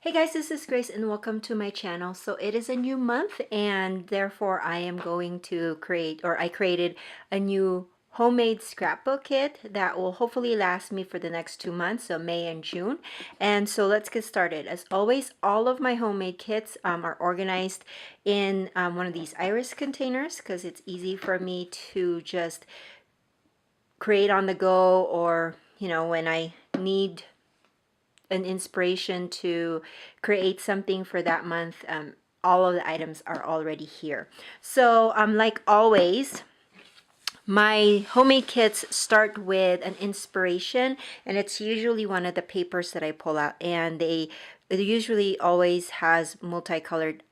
Hey guys, this is Grace and welcome to my channel. So it is a new month and therefore I am going to I created a new homemade scrapbook kit that will hopefully last me for the next 2 months, so May and June. And so let's get started. As always, all of my homemade kits are organized in one of these iris containers because it's easy for me to just create on the go, or when I need an inspiration to create something for that month. All of the items are already here. So like always, my homemade kits start with an inspiration, and it's usually one of the papers that I pull out, and it usually always has multicolored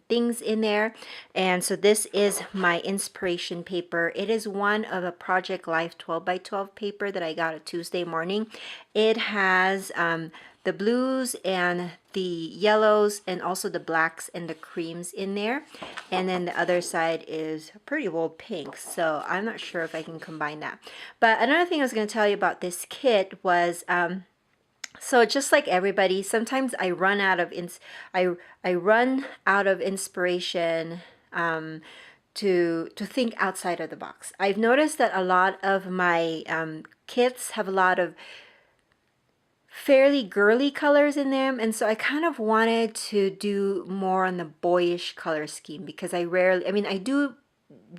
things in there. And so this is my inspiration paper. It is one of a Project Life 12 by 12 paper that I got a Tuesday morning. It has the blues and the yellows and also the blacks and the creams in there, and then the other side is pretty bold pink, so I'm not sure if I can combine that. But another thing I was going to tell you about this kit was so just like everybody, sometimes I run out of I run out of inspiration to think outside of the box. I've noticed that a lot of my kits have a lot of fairly girly colors in them, and so I kind of wanted to do more on the boyish color scheme, because I mean, I do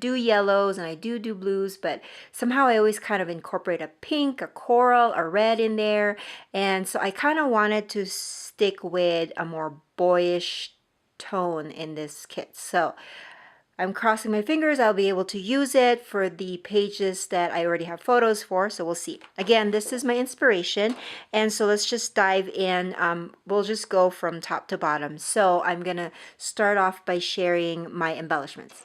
yellows and I do blues, but somehow I always kind of incorporate a pink, a coral, a red in there, and so I kind of wanted to stick with a more boyish tone in this kit. So I'm crossing my fingers I'll be able to use it for the pages that I already have photos for, so we'll see. Again, this is my inspiration, and so let's just dive in. We'll just go from top to bottom. So I'm gonna start off by sharing my embellishments.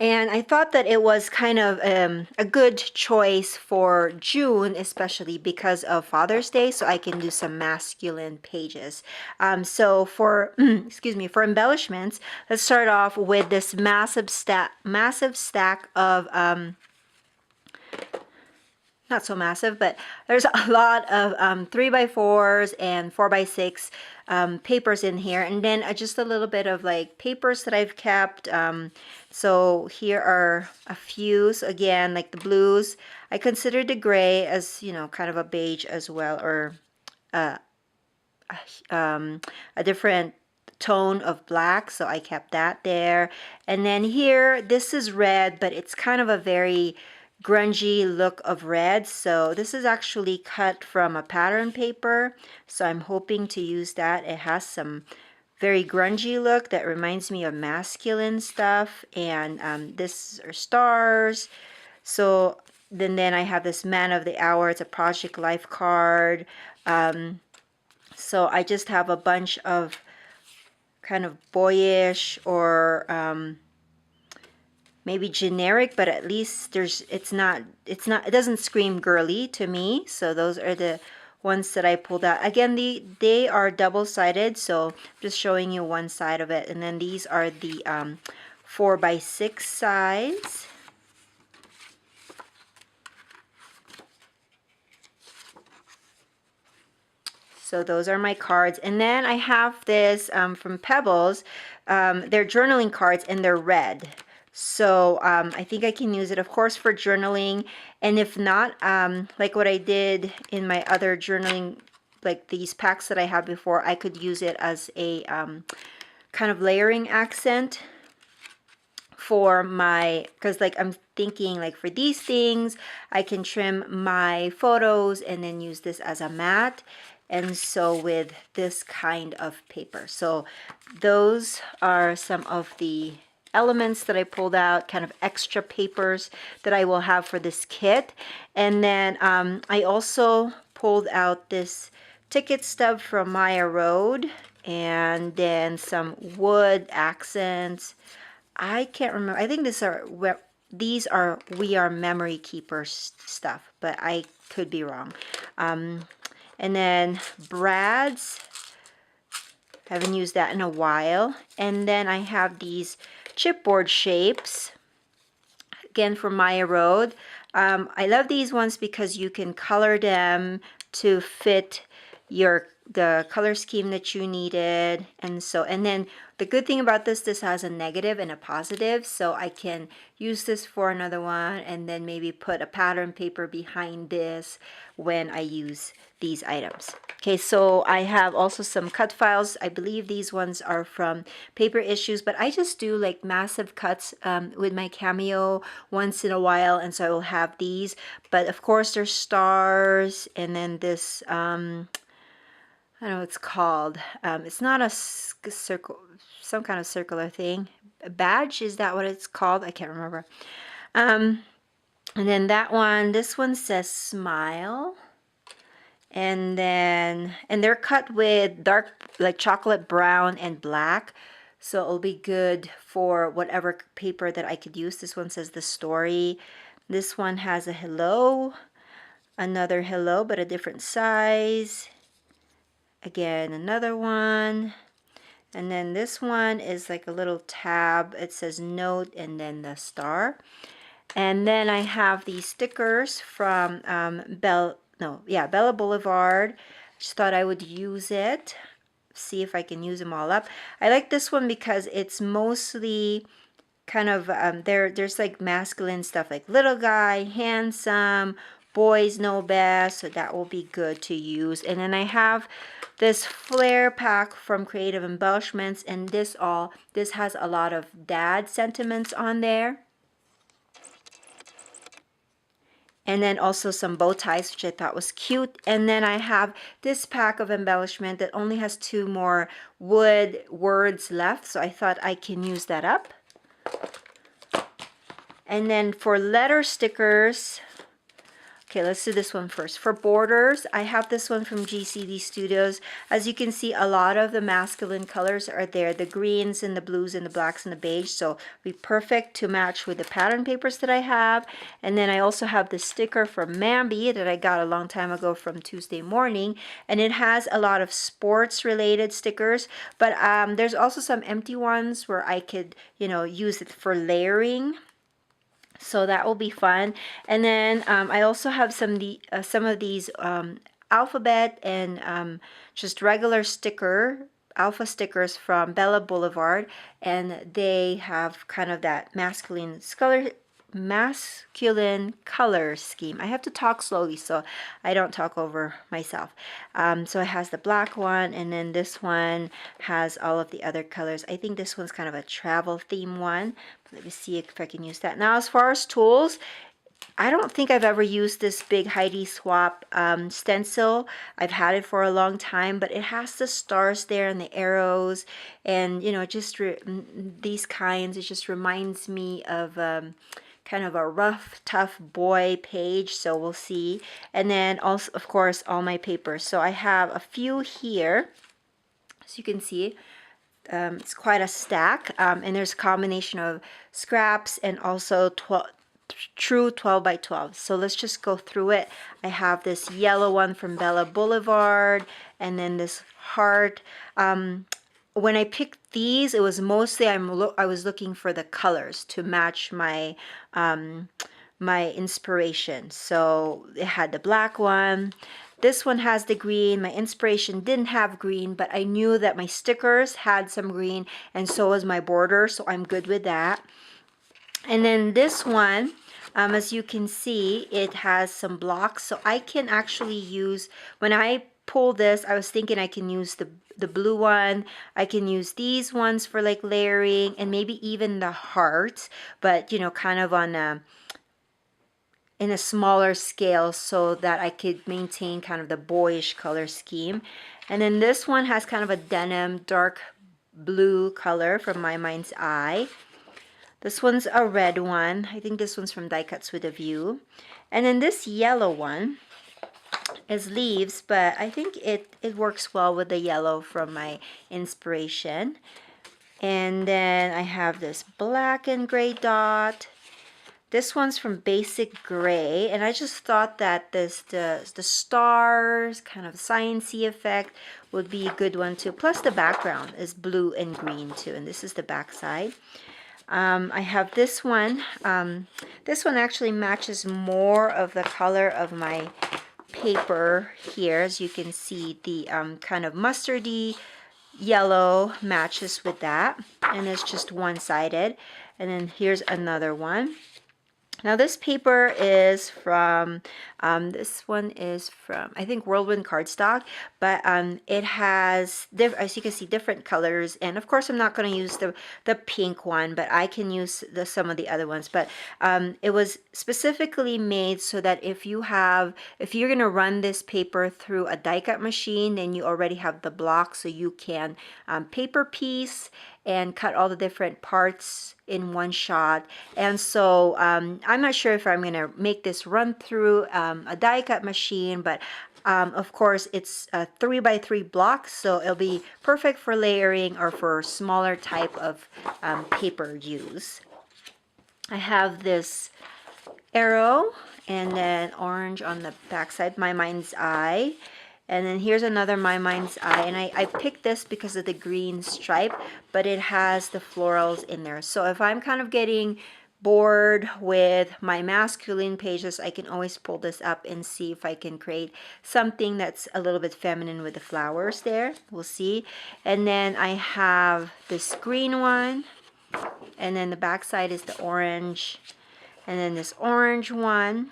And I thought that it was kind of a good choice for June, especially because of Father's Day, so I can do some masculine pages. So for, excuse me, for embellishments, let's start off with this massive stack of, not so massive, but there's a lot of 3x4s and 4x6 papers in here, and then just a little bit of like papers that I've kept. So here are a few. So again, like the blues, I considered the gray as, kind of a beige as well, or a different tone of black, so I kept that there. And then here, this is red, but it's kind of a very grungy look of red, so this is actually cut from a pattern paper, so I'm hoping to use that. It has some very grungy look that reminds me of masculine stuff, and this are stars. So then I have this Man of the Hour. It's a Project Life card. So I just have a bunch of kind of boyish or maybe generic, but at least it doesn't scream girly to me. So those are the ones that I pulled out. Again, they are double-sided, so I'm just showing you one side of it. And then these are the 4x6 sides. So those are my cards. And then I have this from Pebbles. They're journaling cards, and they're red. So I think I can use it, of course, for journaling. And if not, like what I did in my other journaling, like these packs that I had before, I could use it as a kind of layering accent for my, because like I'm thinking like for these things, I can trim my photos and then use this as a mat. And so with this kind of paper. So those are some of the elements that I pulled out, kind of extra papers that I will have for this kit. And then I also pulled out this ticket stub from Maya Road, and then some wood accents. I can't remember. I think these are We Are Memory Keepers stuff, but I could be wrong. And then Brad's, haven't used that in a while. And then I have these Chipboard Shapes, again from Maya Road. I love these ones because you can color them to fit your the color scheme that you needed. And then the good thing about this has a negative and a positive, so I can use this for another one and then maybe put a pattern paper behind this when I use these items. Okay, so I have also some cut files. I believe these ones are from Paper Issues, but I just do like massive cuts with my Cameo once in a while, and so I will have these. But of course there's stars, and then this I don't know what it's called. It's not a circle, some kind of circular thing. A badge, is that what it's called? I can't remember. And then that one, this one says smile. And they're cut with dark, like chocolate brown and black. So it'll be good for whatever paper that I could use. This one says the story. This one has a hello, another hello, but a different size. Again, another one. And then this one is like a little tab. It says note and then the star. And then I have these stickers from Bella Boulevard. Just thought I would use it. See if I can use them all up. I like this one because it's mostly kind of there's like masculine stuff, like little guy, handsome, boys know best, so that will be good to use. And then I have this flare pack from Creative Embellishments, and this has a lot of dad sentiments on there. And then also some bow ties, which I thought was cute. And then I have this pack of embellishment that only has 2 more wood words left, so I thought I can use that up. And then for letter stickers, okay, let's do this one first. For borders, I have this one from GCD Studios. As you can see, a lot of the masculine colors are there. The greens and the blues and the blacks and the beige. So it'll be perfect to match with the pattern papers that I have. And then I also have the sticker from Mambi that I got a long time ago from Tuesday Morning. And it has a lot of sports related stickers. But there's also some empty ones where I could, use it for layering. So that will be fun. And then I also have some of these alphabet and just regular alpha stickers from Bella Boulevard, and they have kind of that masculine color scheme. I have to talk slowly so I don't talk over myself. So it has the black one, and then this one has all of the other colors. I think this one's kind of a travel theme one. Let me see if I can use that. Now, as far as tools, I don't think I've ever used this big Heidi Swap stencil. I've had it for a long time, but it has the stars there and the arrows, and just these kinds. It just reminds me of kind of a rough, tough boy page, so we'll see. And then also, of course, all my papers. So I have a few here, as you can see. It's quite a stack, and there's a combination of scraps and also true 12 by 12. So let's just go through it. I have this yellow one from Bella Boulevard, and then this heart. When I picked these, it was mostly I was looking for the colors to match my my inspiration. So it had the black one. This one has the green. My inspiration didn't have green, but I knew that my stickers had some green, and so was my border, so I'm good with that. And then this one, as you can see, it has some blocks, so I can actually use, when I pull this, I was thinking I can use the blue one. I can use these ones for like layering, and maybe even the hearts, but kind of on in a smaller scale, so that I could maintain kind of the boyish color scheme. And then this one has kind of a denim dark blue color from My Mind's Eye. This one's a red one. I think this one's from Die Cuts with a View. And then this yellow one is leaves, but I think it works well with the yellow from my inspiration. And then I have this black and gray dot. This one's from Basic Gray, and I just thought that the stars, kind of sciencey effect, would be a good one too. Plus the background is blue and green too, and this is the back side. I have this one. This one actually matches more of the color of my paper here. As you can see, the kind of mustardy yellow matches with that, and it's just one-sided. And then here's another one. Now this paper is from, this one is from, I think, Whirlwind Cardstock, but it has, as you can see, different colors. And of course, I'm not going to use the pink one, but I can use some of the other ones. But it was specifically made so that if you're going to run this paper through a die cut machine, then you already have the block, so you can paper piece and cut all the different parts in one shot. And so I'm not sure if I'm going to make this run through a die cut machine, but of course it's a 3x3 block, so it'll be perfect for layering or for smaller type of paper use. I have this arrow and then orange on the back side, My Mind's Eye. And then here's another My Mind's Eye, and I picked this because of the green stripe, but it has the florals in there. So if I'm kind of getting bored with my masculine pages, I can always pull this up and see if I can create something that's a little bit feminine with the flowers there. We'll see. And then I have this green one, and then the back side is the orange, and then this orange one.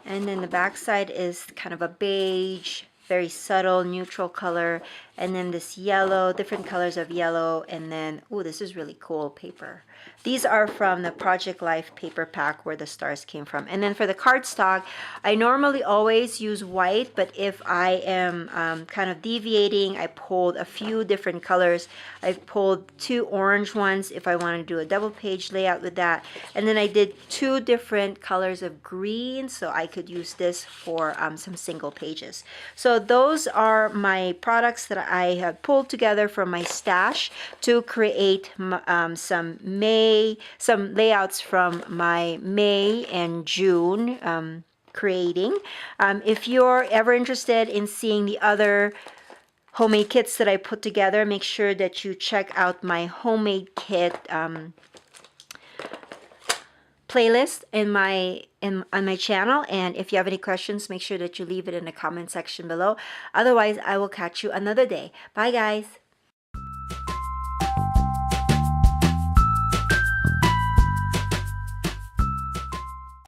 And then the back side is kind of a beige, very subtle neutral color. And then this yellow, different colors of yellow. And then, oh, this is really cool paper. These are from the Project Life paper pack where the stars came from. And then for the cardstock, I normally always use white, but if I am kind of deviating, I pulled a few different colors. I pulled 2 orange ones if I want to do a double page layout with that. And then I did 2 different colors of green, so I could use this for some single pages. So those are my products that I have pulled together from my stash to create some layouts from my May and June creating. If you're ever interested in seeing the other homemade kits that I put together, make sure that you check out my homemade kit playlist on my channel. And if you have any questions, make sure that you leave it in the comment section below. Otherwise, I will catch you another day. Bye, guys.